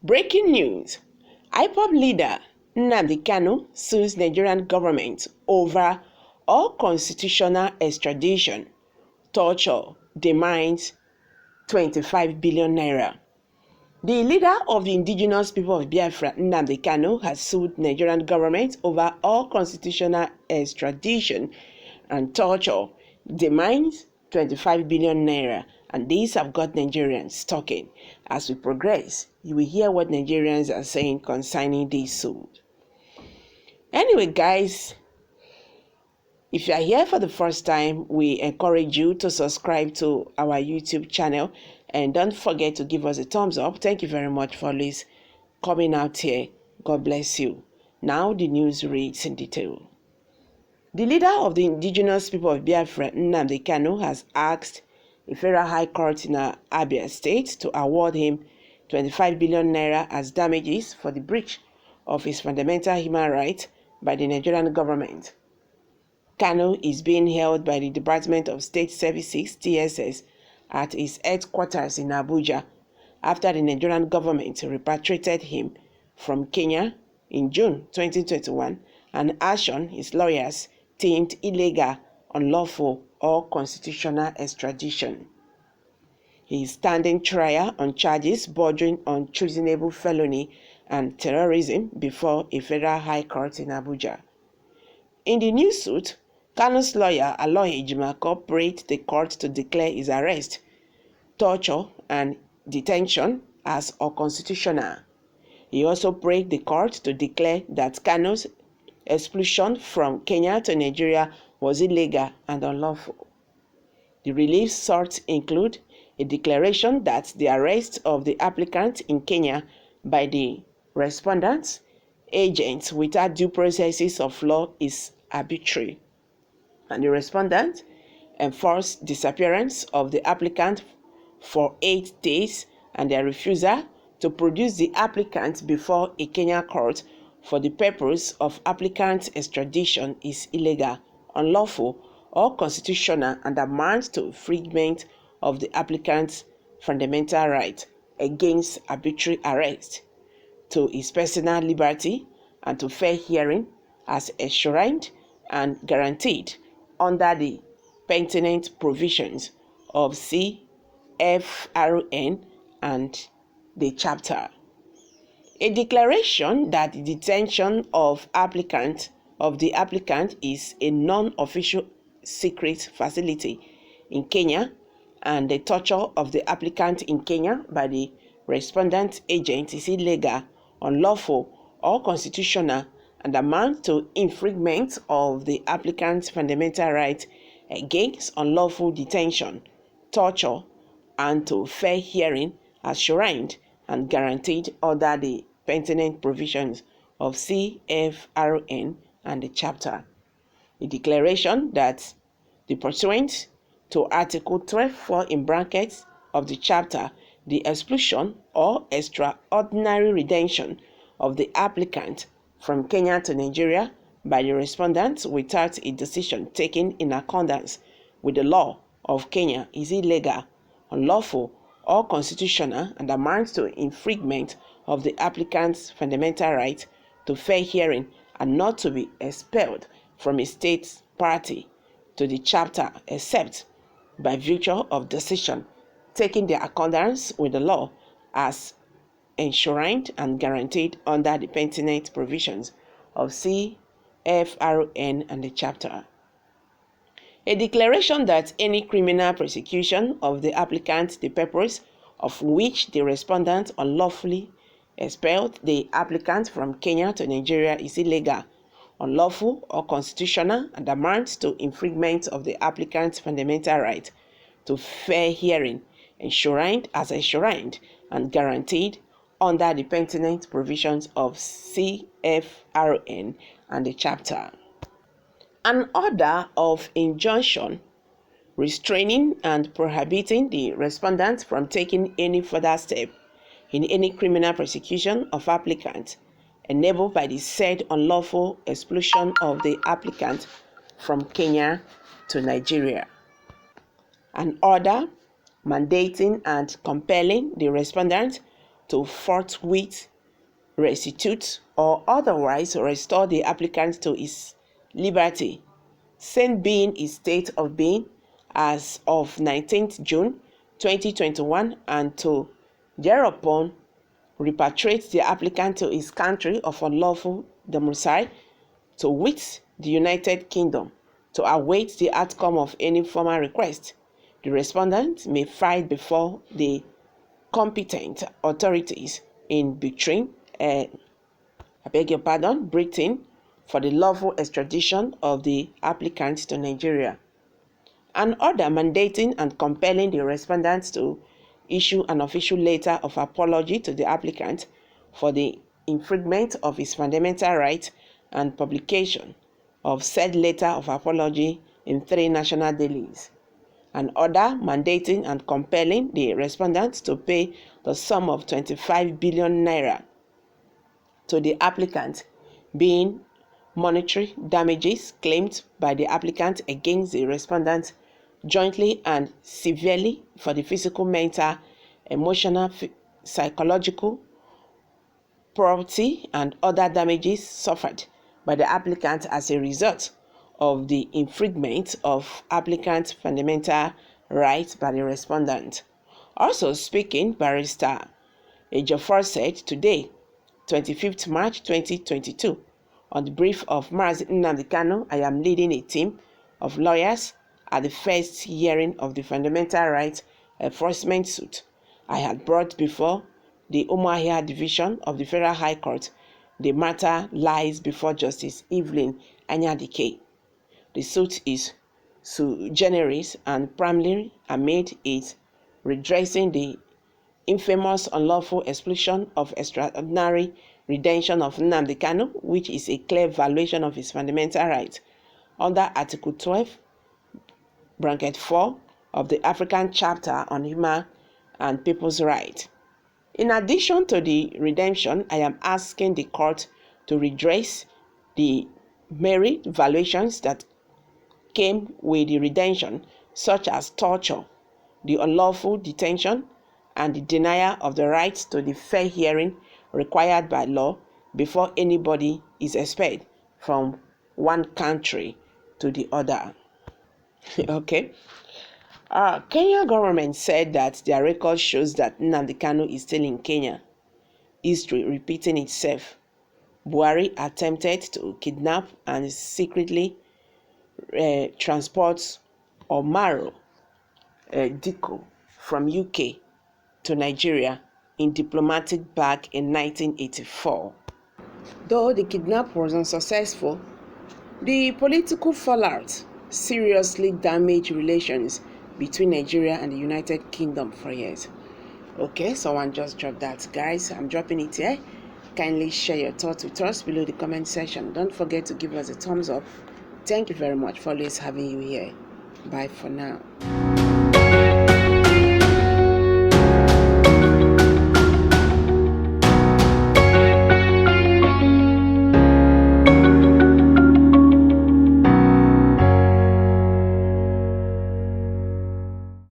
Breaking news. IPOB leader Nnamdi Kaun sues Nigerian government over unconstitutional extradition, torture, demands 25 billion naira. The leader of the indigenous people of Biafra, Nnamdi Kaun, has sued Nigerian government over unconstitutional extradition and torture, demands 25 billion naira. And these have got Nigerians talking. As we progress, you will hear what Nigerians are saying concerning this suit. Anyway, guys, if you are here for the first time, we encourage you to subscribe to our YouTube channel and don't forget to give us a thumbs up. Thank you very much for always coming out here. God bless you. Now the news reads in detail. The leader of the indigenous people of Biafra, Nnamdi Kaun, has asked the Federal High Court in Abia State to award him 25 billion naira as damages for the breach of his fundamental human rights by the Nigerian government. Kaun is being held by the Department of State Services (TSS) at its headquarters in Abuja after the Nigerian government repatriated him from Kenya in June 2021, an action his lawyers deemed illegal, unlawful, or constitutional extradition. He is standing trial on charges bordering on treasonable felony and terrorism before a federal high court in Abuja. In the new suit, Kaun's lawyer Aloy Ejimako prayed the court to declare his arrest, torture, and detention as unconstitutional. He also prayed the court to declare that Kaun's expulsion from Kenya to Nigeria was illegal and unlawful. The reliefs sought include a declaration that the arrest of the applicant in Kenya by the respondent's agents without due processes of law is arbitrary, and the respondent enforced disappearance of the applicant for 8 days, and their refusal to produce the applicant before a Kenyan court for the purpose of applicant's extradition is illegal, unlawful, or constitutional and amounts to infringement of the applicant's fundamental right against arbitrary arrest, to his personal liberty, and to fair hearing as enshrined and guaranteed under the pertinent provisions of CFRN and the chapter. A declaration that the detention of the applicant is a non-official secret facility in Kenya and the torture of the applicant in Kenya by the respondent agent is illegal, unlawful, or constitutional and amounts to infringement of the applicant's fundamental right against unlawful detention, torture, and to fair hearing as enshrined and guaranteed under the pertinent provisions of CFRN and the chapter. A declaration that the pursuant to Article 12.4 in brackets of the chapter, the expulsion or extraordinary retention of the applicant from Kenya to Nigeria by the respondent without a decision taken in accordance with the law of Kenya is illegal, unlawful, or constitutional and amounts to infringement of the applicant's fundamental right to fair hearing and not to be expelled from a state party to the chapter except by virtue of decision taken in accordance with the law as enshrined and guaranteed under the pertinent provisions of CFRN and the chapter. A declaration that any criminal prosecution of the applicant, the purpose of which the respondent unlawfully expelled the applicant from Kenya to Nigeria is illegal, unlawful, or constitutional and amounts to infringement of the applicant's fundamental right to fair hearing, enshrined and guaranteed under the pertinent provisions of CFRN and the chapter. An order of injunction restraining and prohibiting the respondent from taking any further step in any criminal prosecution of applicants enabled by the said unlawful expulsion of the applicant from Kenya to Nigeria. An order mandating and compelling the respondent to forthwith restitute or otherwise restore the applicant to his liberty, same being his state of being as of 19th June 2021, and to thereupon repatriate the applicant to his country of unlawful domicile, to wit, the United Kingdom, to await the outcome of any formal request. The respondent may file before the competent authorities in Britain for the lawful extradition of the applicant to Nigeria. An order mandating and compelling the respondent to issue an official letter of apology to the applicant for the infringement of his fundamental rights and publication of said letter of apology in 3 national dailies. An order mandating and compelling the respondent to pay the sum of 25 billion naira to the applicant, being monetary damages claimed by the applicant against the respondent jointly and severely for the physical, mental, emotional, psychological, property, and other damages suffered by the applicant as a result of the infringement of applicant's fundamental rights by the respondent. Also speaking, Barrister Ejiofor said today, 25th March 2022, on the brief of Mazi Nnamdi Kanu, I am leading a team of lawyers at the first hearing of the fundamental rights enforcement suit I had brought before the Umuahia Division of the Federal High Court. The matter lies before Justice Evelyn Anyadike. The suit is sui generis and primarily aimed at redressing the infamous unlawful expulsion of extraordinary retention of Nnamdi Kanu, which is a clear violation of his fundamental rights under Article 12, Bracket 4 of the African Charter on Human and People's Rights. In addition to the redemption, I am asking the court to redress the merit violations that came with the redemption, such as torture, the unlawful detention, and the denial of the right to the fair hearing required by law before anybody is expelled from one country to the other. Okay. Kenya government said that their record shows that Nnamdi Kanu is still in Kenya. History repeating itself. Buhari attempted to kidnap and secretly transport Omaro Diko from UK to Nigeria in diplomatic bag in 1984. Though the kidnap was unsuccessful, the political fallout seriously damaged relations between Nigeria and the United Kingdom for years. Okay, someone just dropped that. Guys, I'm dropping it here. Kindly share your thoughts with us below the comment section. Don't forget to give us a thumbs up. Thank you very much for always having you here. Bye for now.